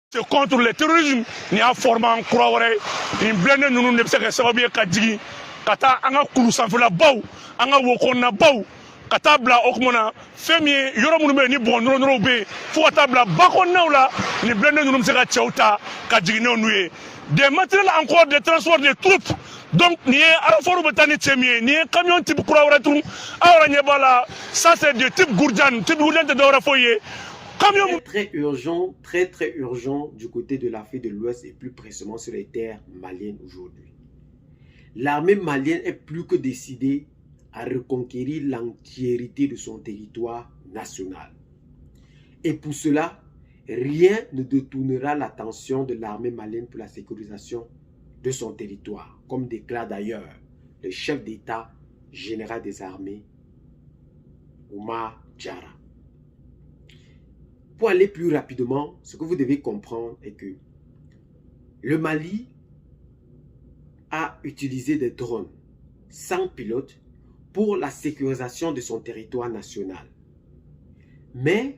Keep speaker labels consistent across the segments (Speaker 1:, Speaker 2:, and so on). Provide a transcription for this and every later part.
Speaker 1: C'est contre le terrorisme ni a forman kura wɛrɛ nin blende ninnu de bɛ se ka sababu ye ka jigin ka taa an ka kulu sanfɛla baw an ka wo kɔnɔna baw ka taa bila o kuma na fɛn min ye yɔrɔ minnu bɛ yen ni bɔgɔ nɔrɔnɔrɔw bɛ yen fo ka taa bila ba kɔnɔnaw la nin blende ninnu bɛ se ka cɛw ta ka jigin n'u ye des matériels encore de transport de troupes donc nin ye araforu bɛ taa ni cɛ min ye nin ye camion type kura wɛrɛ tun aw yɛrɛ ɲɛ b'a la ça c'est de type Gourdjane type Gourdjane tɛ dɔwɛrɛ foyi ye.
Speaker 2: Très urgent, très urgent du côté de l'Afrique de l'Ouest et plus précisément sur les terres maliennes aujourd'hui. L'armée malienne est plus que décidée à reconquérir l'entièreté de son territoire national. Et pour cela, rien ne détournera l'attention de l'armée malienne pour la sécurisation de son territoire, comme déclare d'ailleurs le chef d'État général des armées, Oumar Diarra. Pour aller plus rapidement, ce que vous devez comprendre est que le Mali a utilisé des drones sans pilote pour la sécurisation de son territoire national. Mais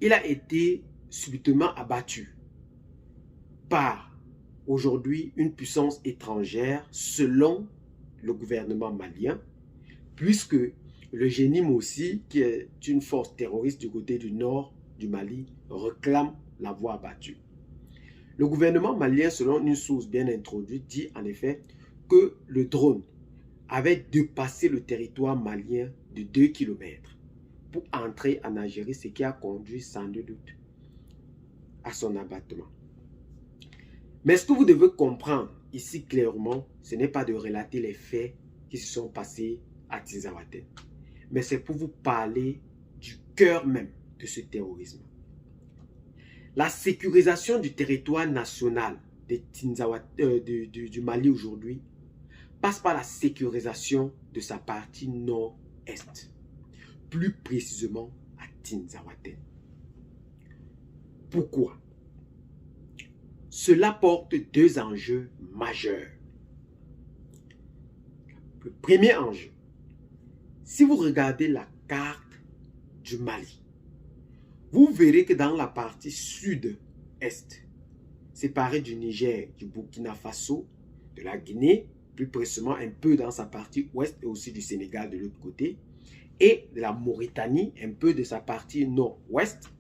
Speaker 2: il a été subitement abattu par aujourd'hui une puissance étrangère selon le gouvernement malien, puisque le génie Moussi, qui est une force terroriste du côté du nord du Mali, réclame l'avoir abattu. Le gouvernement malien, selon une source bien introduite, dit en effet que le drone avait dépassé le territoire malien de 2 km pour entrer en Algérie, ce qui a conduit sans doute à son abattement. Mais ce que vous devez comprendre ici clairement, ce n'est pas de relater les faits qui se sont passés à Tinzaouatène, mais c'est pour vous parler du cœur même de ce terrorisme. La sécurisation du territoire national du Mali aujourd'hui passe par la sécurisation de sa partie nord-est, plus précisément à Tinzaouatène. Pourquoi? Cela porte deux enjeux majeurs. Le premier enjeu, si vous regardez la carte du Mali, vous verrez que dans la partie sud-est, séparée du Niger, du Burkina Faso, de la Guinée, plus précisément un peu dans sa partie ouest et aussi du Sénégal de l'autre côté, et de la Mauritanie, un peu de sa partie nord-ouest,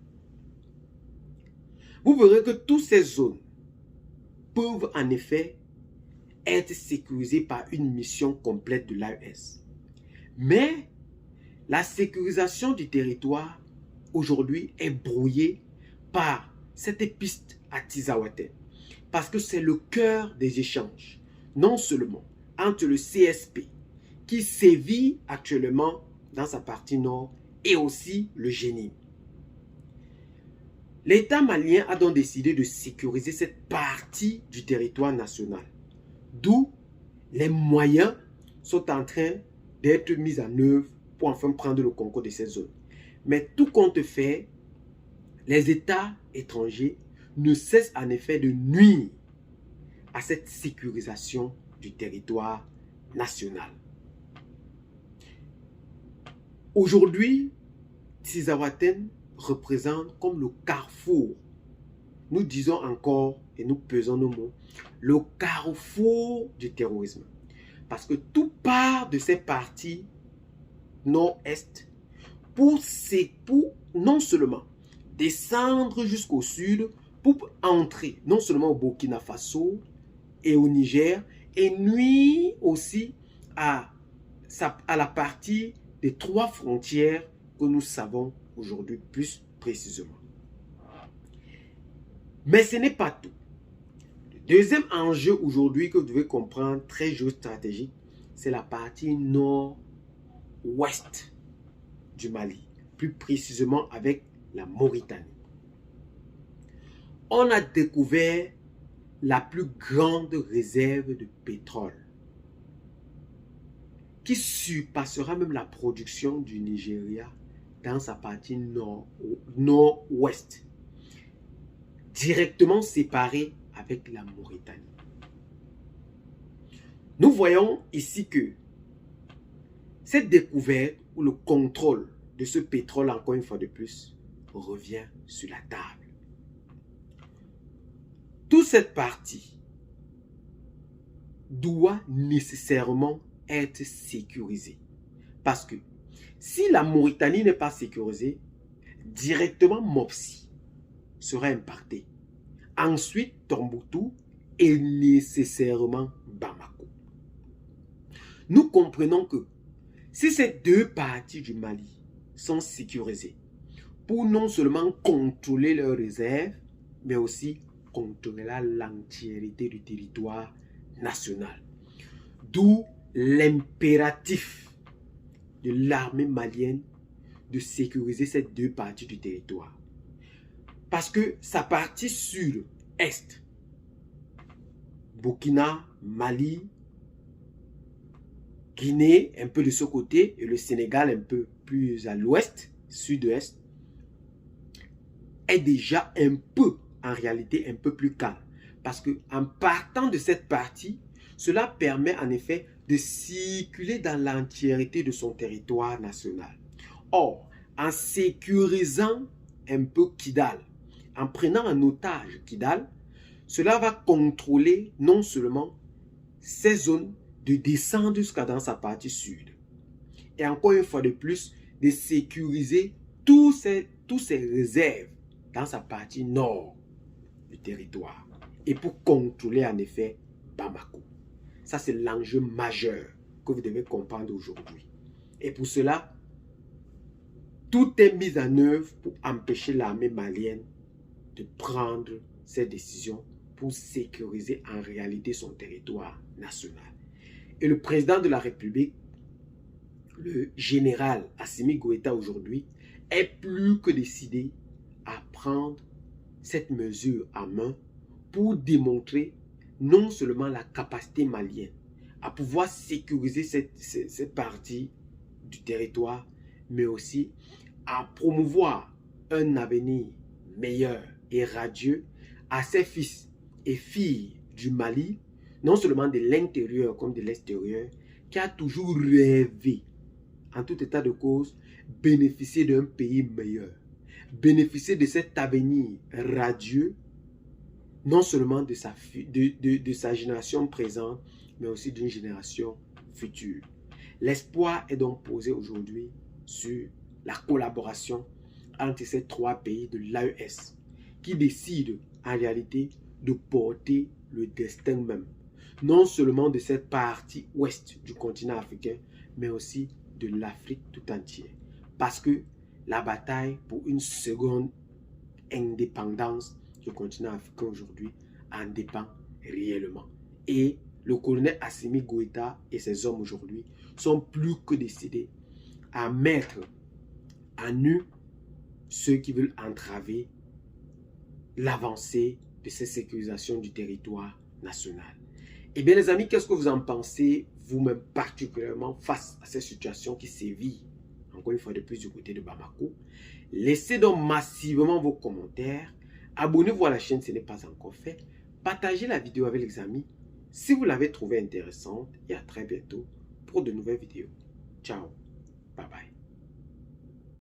Speaker 2: vous verrez que toutes ces zones peuvent en effet être sécurisées par une mission complète de l'AES. Mais la sécurisation du territoire aujourd'hui est brouillée par cette piste à Tinzaouatène, parce que c'est le cœur des échanges, non seulement entre le CSP qui sévit actuellement dans sa partie nord et aussi le génie. L'État malien a donc décidé de sécuriser cette partie du territoire national, d'où les moyens sont en train d'être mis en œuvre pour enfin prendre le contrôle de ces zones. Mais tout compte fait, les États étrangers ne cessent en effet de nuire à cette sécurisation du territoire national. Aujourd'hui, Tinzaouatène représente comme le carrefour. Nous disons encore, et nous pesons nos mots, le carrefour du terrorisme. Parce que tout part de ces parties nord-est pour non seulement descendre jusqu'au sud, pour entrer non seulement au Burkina Faso et au Niger, et nuire aussi à la partie des trois frontières que nous savons aujourd'hui plus précisément. Mais ce n'est pas tout. Le deuxième enjeu aujourd'hui que vous devez comprendre, très géostratégique, c'est la partie nord-ouest du Mali, plus précisément avec la Mauritanie. On a découvert la plus grande réserve de pétrole qui surpassera même la production du Nigeria dans sa partie nord-ouest, directement séparée avec la Mauritanie. Nous voyons ici que cette découverte ou le contrôle de ce pétrole, encore une fois de plus, revient sur la table. toute cette partie doit nécessairement être sécurisée. Parce que si la Mauritanie n'est pas sécurisée, directement Mopsi sera impacté. Ensuite, Tombouctou et nécessairement Bamako. Nous comprenons que si ces deux parties du Mali sont sécurisées pour non seulement contrôler leurs réserves, mais aussi contrôler l'entièreté du territoire national. D'où l'impératif de l'armée malienne de sécuriser ces deux parties du territoire. Parce que sa partie sud-est, Burkina, Mali, Guinée, un peu de ce côté, et le Sénégal un peu plus à l'ouest, sud-est, est déjà un peu, en réalité, un peu plus calme. Parce qu'en partant de cette partie, cela permet en effet de circuler dans l'entièreté de son territoire national. Or, en sécurisant un peu Kidal, en prenant en otage Kidal, cela va contrôler non seulement ces zones de descendre jusqu'à dans sa partie sud. Et encore une fois de plus, de sécuriser tous ces réserves dans sa partie nord du territoire. Et pour contrôler en effet Bamako. Ça, c'est l'enjeu majeur que vous devez comprendre aujourd'hui. Et pour cela, tout est mis en œuvre pour empêcher l'armée malienne de prendre ces décisions pour sécuriser en réalité son territoire national. Et le président de la République, le général Assimi Goïta aujourd'hui, est plus que décidé à prendre cette mesure en main pour démontrer non seulement la capacité malienne à pouvoir sécuriser cette partie du territoire, mais aussi à promouvoir un avenir meilleur et radieux à ses fils et filles du Mali, non seulement de l'intérieur comme de l'extérieur, qui a toujours rêvé, en tout état de cause, bénéficier d'un pays meilleur, bénéficier de cet avenir radieux, non seulement de sa génération présente, mais aussi d'une génération future. L'espoir est donc posé aujourd'hui sur la collaboration entre ces trois pays de l'AES, qui décident en réalité de porter le destin même, non seulement de cette partie ouest du continent africain, mais aussi de l'Afrique tout entière. Parce que la bataille pour une seconde indépendance du continent africain aujourd'hui en dépend réellement. Et le colonel Assimi Goïta et ses hommes aujourd'hui sont plus que décidés à mettre à nu ceux qui veulent entraver l'avancée de cette sécurisation du territoire national. Eh bien les amis, qu'est-ce que vous en pensez vous-même particulièrement face à cette situation qui sévit encore une fois de plus du côté de Bamako? Laissez donc massivement vos commentaires. Abonnez-vous à la chaîne si ce n'est pas encore fait. Partagez la vidéo avec les amis si vous l'avez trouvée intéressante. Et à très bientôt pour de nouvelles vidéos. Ciao. Bye bye.